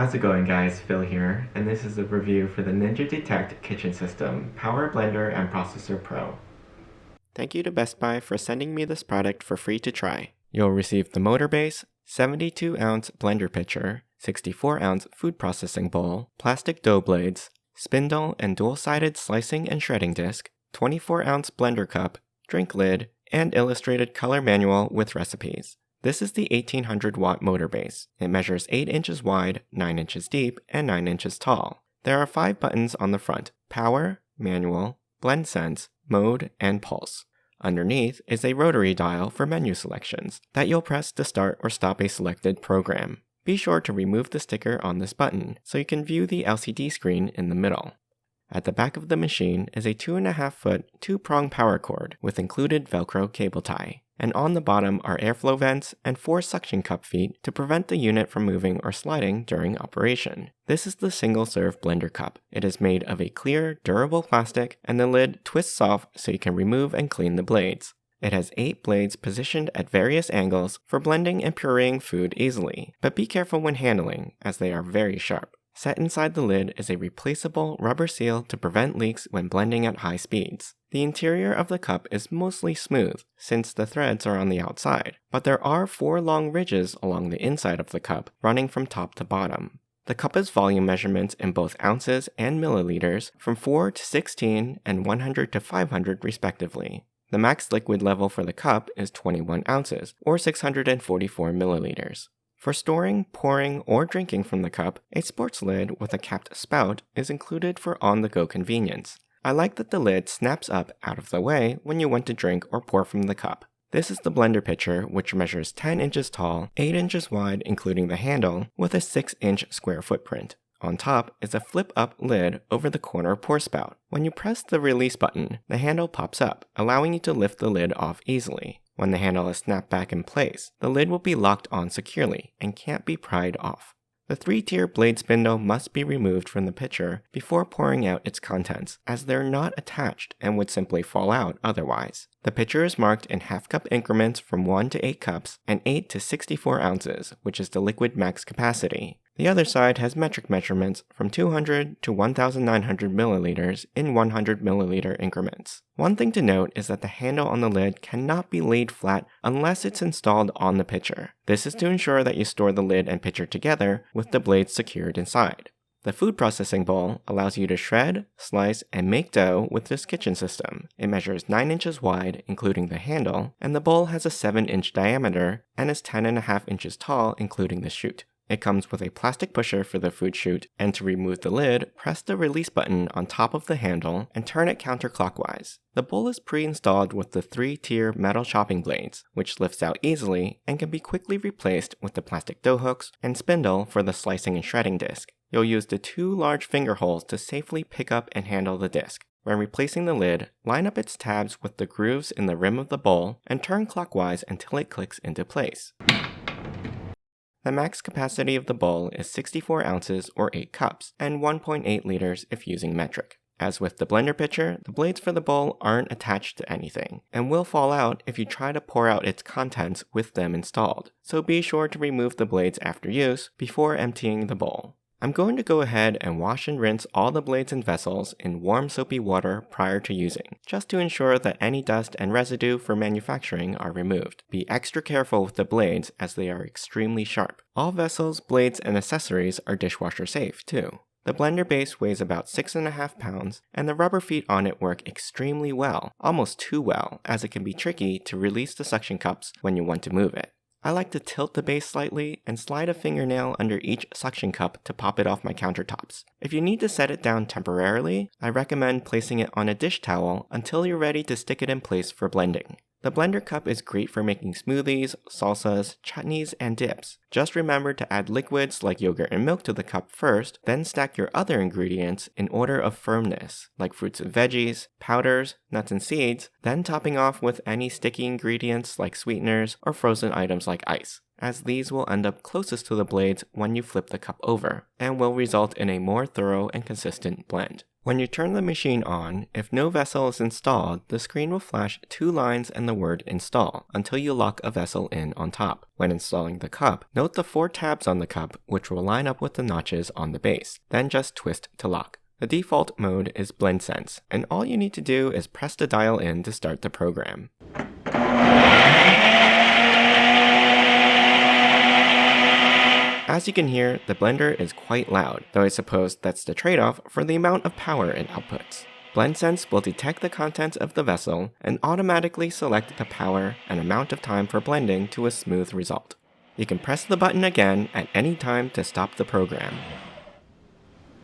How's it going, guys? Phil here, and this is a review for the Ninja Detect Kitchen System Power Blender and Processor Pro. Thank you to Best Buy for sending me this product for free to try. You'll receive the motor base, 72-ounce blender pitcher, 64-ounce food processing bowl, plastic dough blades, spindle and dual-sided slicing and shredding disc, 24-ounce blender cup, drink lid, and illustrated color manual with recipes. This is the 1800-watt motor base. It measures 8 inches wide, 9 inches deep, and 9 inches tall. There are 5 buttons on the front: Power, Manual, BlendSense, Mode, and Pulse. Underneath is a rotary dial for menu selections that you'll press to start or stop a selected program. Be sure to remove the sticker on this button so you can view the LCD screen in the middle. At the back of the machine is a 2.5-foot, 2-prong power cord with included Velcro cable tie. And on the bottom are airflow vents and 4 suction cup feet to prevent the unit from moving or sliding during operation. This is the single-serve blender cup. It is made of a clear, durable plastic, and the lid twists off so you can remove and clean the blades. It has 8 blades positioned at various angles for blending and pureeing food easily, but be careful when handling, as they are very sharp. Set inside the lid is a replaceable rubber seal to prevent leaks when blending at high speeds. The interior of the cup is mostly smooth, since the threads are on the outside, but there are 4 long ridges along the inside of the cup, running from top to bottom. The cup has volume measurements in both ounces and milliliters from 4 to 16 and 100 to 500 respectively. The max liquid level for the cup is 21 ounces, or 644 milliliters. For storing, pouring, or drinking from the cup, a sports lid with a capped spout is included for on-the-go convenience. I like that the lid snaps up out of the way when you want to drink or pour from the cup. This is the blender pitcher, which measures 10 inches tall, 8 inches wide including the handle, with a 6-inch square footprint. On top is a flip-up lid over the corner pour spout. When you press the release button, the handle pops up, allowing you to lift the lid off easily. When the handle is snapped back in place, the lid will be locked on securely and can't be pried off. The 3-tier blade spindle must be removed from the pitcher before pouring out its contents, as they're not attached and would simply fall out otherwise. The pitcher is marked in half-cup increments from 1 to 8 cups and 8 to 64 ounces, which is the liquid max capacity. The other side has metric measurements from 200 to 1,900 milliliters in 100 milliliter increments. One thing to note is that the handle on the lid cannot be laid flat unless it's installed on the pitcher. This is to ensure that you store the lid and pitcher together with the blades secured inside. The food processing bowl allows you to shred, slice, and make dough with this kitchen system. It measures 9 inches wide, including the handle, and the bowl has a 7-inch diameter and is 10.5 inches tall, including the chute. It comes with a plastic pusher for the food chute, and to remove the lid, press the release button on top of the handle and turn it counterclockwise. The bowl is pre-installed with the 3-tier metal chopping blades, which lifts out easily and can be quickly replaced with the plastic dough hooks and spindle for the slicing and shredding disc. You'll use the 2 large finger holes to safely pick up and handle the disc. When replacing the lid, line up its tabs with the grooves in the rim of the bowl and turn clockwise until it clicks into place. The max capacity of the bowl is 64 ounces or 8 cups, and 1.8 liters if using metric. As with the blender pitcher, the blades for the bowl aren't attached to anything, and will fall out if you try to pour out its contents with them installed, so be sure to remove the blades after use before emptying the bowl. I'm going to go ahead and wash and rinse all the blades and vessels in warm soapy water prior to using, just to ensure that any dust and residue for manufacturing are removed. Be extra careful with the blades as they are extremely sharp. All vessels, blades, and accessories are dishwasher safe too. The blender base weighs about 6.5 pounds, and the rubber feet on it work extremely well, almost too well, as it can be tricky to release the suction cups when you want to move it. I like to tilt the base slightly and slide a fingernail under each suction cup to pop it off my countertops. If you need to set it down temporarily, I recommend placing it on a dish towel until you're ready to stick it in place for blending. The blender cup is great for making smoothies, salsas, chutneys, and dips. Just remember to add liquids like yogurt and milk to the cup first, then stack your other ingredients in order of firmness, like fruits and veggies, powders, nuts and seeds, then topping off with any sticky ingredients like sweeteners or frozen items like ice, as these will end up closest to the blades when you flip the cup over, and will result in a more thorough and consistent blend. When you turn the machine on, if no vessel is installed, the screen will flash 2 lines and the word install until you lock a vessel in on top. When installing the cup, note the 4 tabs on the cup which will line up with the notches on the base, then just twist to lock. The default mode is BlendSense, and all you need to do is press the dial in to start the program. As you can hear, the blender is quite loud, though I suppose that's the trade-off for the amount of power it outputs. BlendSense will detect the contents of the vessel and automatically select the power and amount of time for blending to a smooth result. You can press the button again at any time to stop the program.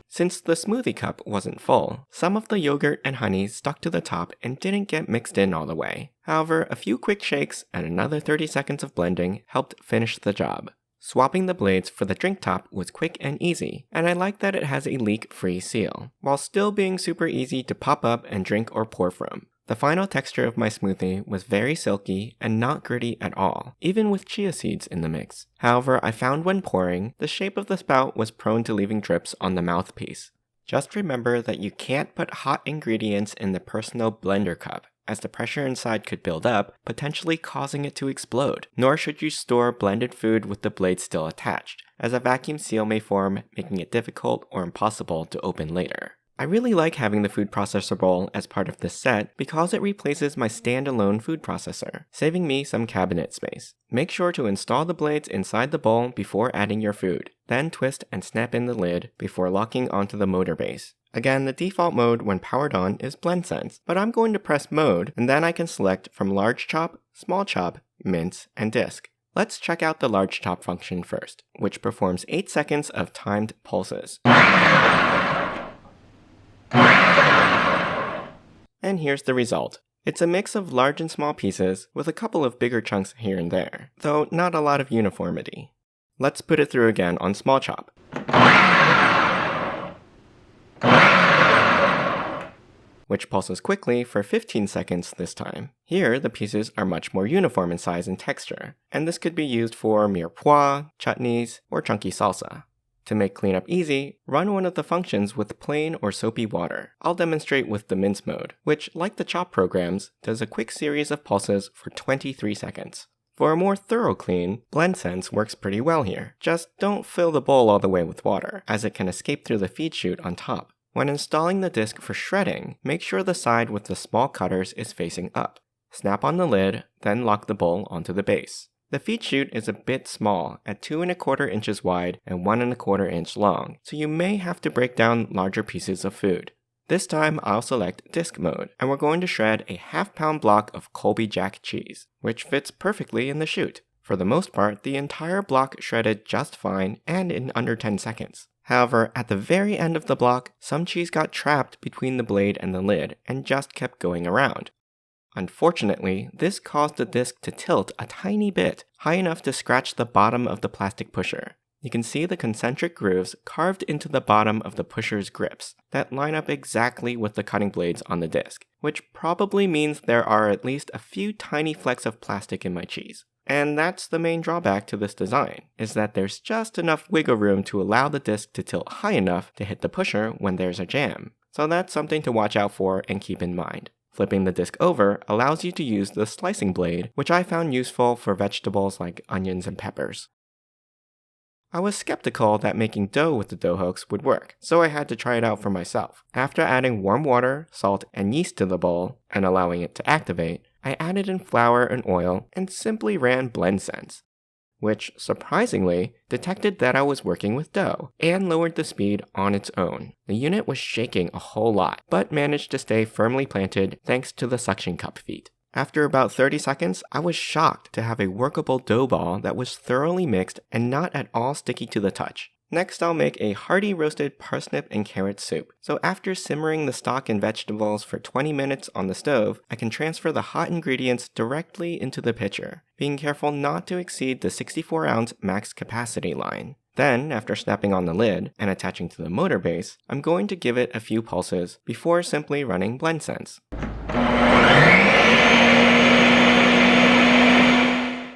Since the smoothie cup wasn't full, some of the yogurt and honey stuck to the top and didn't get mixed in all the way. However, a few quick shakes and another 30 seconds of blending helped finish the job. Swapping the blades for the drink top was quick and easy, and I like that it has a leak-free seal, while still being super easy to pop up and drink or pour from. The final texture of my smoothie was very silky and not gritty at all, even with chia seeds in the mix. However, I found when pouring, the shape of the spout was prone to leaving drips on the mouthpiece. Just remember that you can't put hot ingredients in the personal blender cup, as the pressure inside could build up, potentially causing it to explode. Nor should you store blended food with the blade still attached, as a vacuum seal may form, making it difficult or impossible to open later. I really like having the food processor bowl as part of this set because it replaces my standalone food processor, saving me some cabinet space. Make sure to install the blades inside the bowl before adding your food, then twist and snap in the lid before locking onto the motor base. Again, the default mode when powered on is BlendSense, but I'm going to press mode and then I can select from large chop, small chop, mince, and disc. Let's check out the large chop function first, which performs 8 seconds of timed pulses. And here's the result. It's a mix of large and small pieces with a couple of bigger chunks here and there, though not a lot of uniformity. Let's put it through again on small chop, which pulses quickly for 15 seconds this time. Here, the pieces are much more uniform in size and texture, and this could be used for mirepoix, chutneys, or chunky salsa. To make cleanup easy, run one of the functions with plain or soapy water. I'll demonstrate with the mince mode, which, like the chop programs, does a quick series of pulses for 23 seconds. For a more thorough clean, BlendSense works pretty well here. Just don't fill the bowl all the way with water, as it can escape through the feed chute on top. When installing the disc for shredding, make sure the side with the small cutters is facing up. Snap on the lid, then lock the bowl onto the base. The feed chute is a bit small, at 2 1/4 inches wide and 1 1/4 inch long, so you may have to break down larger pieces of food. This time I'll select disc mode, and we're going to shred a half-pound block of Colby Jack cheese, which fits perfectly in the chute. For the most part, the entire block shredded just fine and in under 10 seconds. However, at the very end of the block, some cheese got trapped between the blade and the lid and just kept going around. Unfortunately, this caused the disc to tilt a tiny bit, high enough to scratch the bottom of the plastic pusher. You can see the concentric grooves carved into the bottom of the pusher's grips that line up exactly with the cutting blades on the disc, which probably means there are at least a few tiny flecks of plastic in my cheese. And that's the main drawback to this design, is that there's just enough wiggle room to allow the disc to tilt high enough to hit the pusher when there's a jam. So that's something to watch out for and keep in mind. Flipping the disc over allows you to use the slicing blade, which I found useful for vegetables like onions and peppers. I was skeptical that making dough with the dough hooks would work, so I had to try it out for myself. After adding warm water, salt, and yeast to the bowl, and allowing it to activate, I added in flour and oil and simply ran BlendSense, which, surprisingly, detected that I was working with dough and lowered the speed on its own. The unit was shaking a whole lot, but managed to stay firmly planted thanks to the suction cup feet. After about 30 seconds, I was shocked to have a workable dough ball that was thoroughly mixed and not at all sticky to the touch. Next, I'll make a hearty roasted parsnip and carrot soup. So after simmering the stock and vegetables for 20 minutes on the stove, I can transfer the hot ingredients directly into the pitcher, being careful not to exceed the 64-ounce max capacity line. Then, after snapping on the lid and attaching to the motor base, I'm going to give it a few pulses before simply running BlendSense.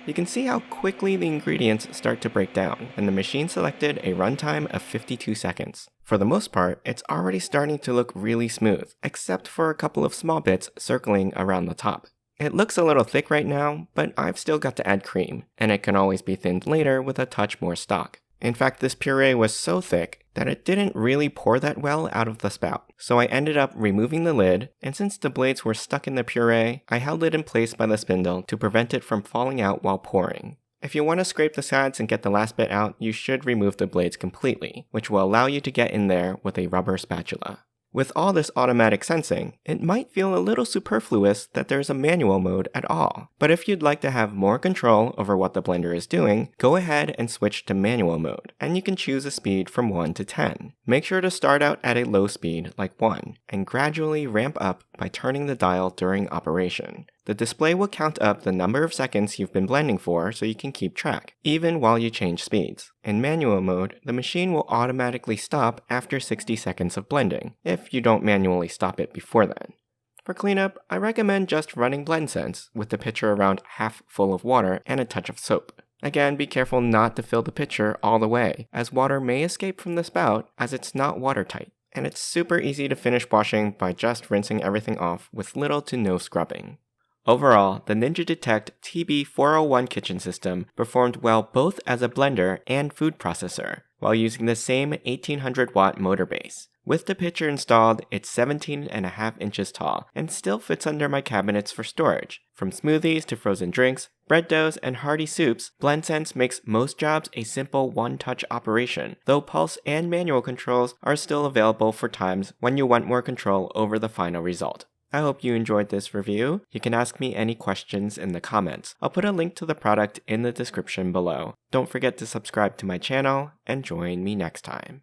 You can see how quickly the ingredients start to break down, and the machine selected a runtime of 52 seconds. For the most part, it's already starting to look really smooth, except for a couple of small bits circling around the top. It looks a little thick right now, but I've still got to add cream, and it can always be thinned later with a touch more stock. In fact, this puree was so thick that it didn't really pour that well out of the spout. So I ended up removing the lid, and since the blades were stuck in the puree, I held it in place by the spindle to prevent it from falling out while pouring. If you want to scrape the sides and get the last bit out, you should remove the blades completely, which will allow you to get in there with a rubber spatula. With all this automatic sensing, it might feel a little superfluous that there's a manual mode at all. But if you'd like to have more control over what the blender is doing, go ahead and switch to manual mode, and you can choose a speed from 1 to 10. Make sure to start out at a low speed, like 1, and gradually ramp up by turning the dial during operation. The display will count up the number of seconds you've been blending for so you can keep track, even while you change speeds. In manual mode, the machine will automatically stop after 60 seconds of blending, if you don't manually stop it before then. For cleanup, I recommend just running BlendSense with the pitcher around half full of water and a touch of soap. Again, be careful not to fill the pitcher all the way, as water may escape from the spout as it's not watertight. And it's super easy to finish washing by just rinsing everything off with little to no scrubbing. Overall, the Ninja Detect TB401 kitchen system performed well both as a blender and food processor, while using the same 1800 watt motor base. With the pitcher installed, it's 17.5 inches tall and still fits under my cabinets for storage. From smoothies to frozen drinks, bread doughs, and hearty soups, BlendSense makes most jobs a simple one-touch operation, though pulse and manual controls are still available for times when you want more control over the final result. I hope you enjoyed this review. You can ask me any questions in the comments. I'll put a link to the product in the description below. Don't forget to subscribe to my channel and join me next time.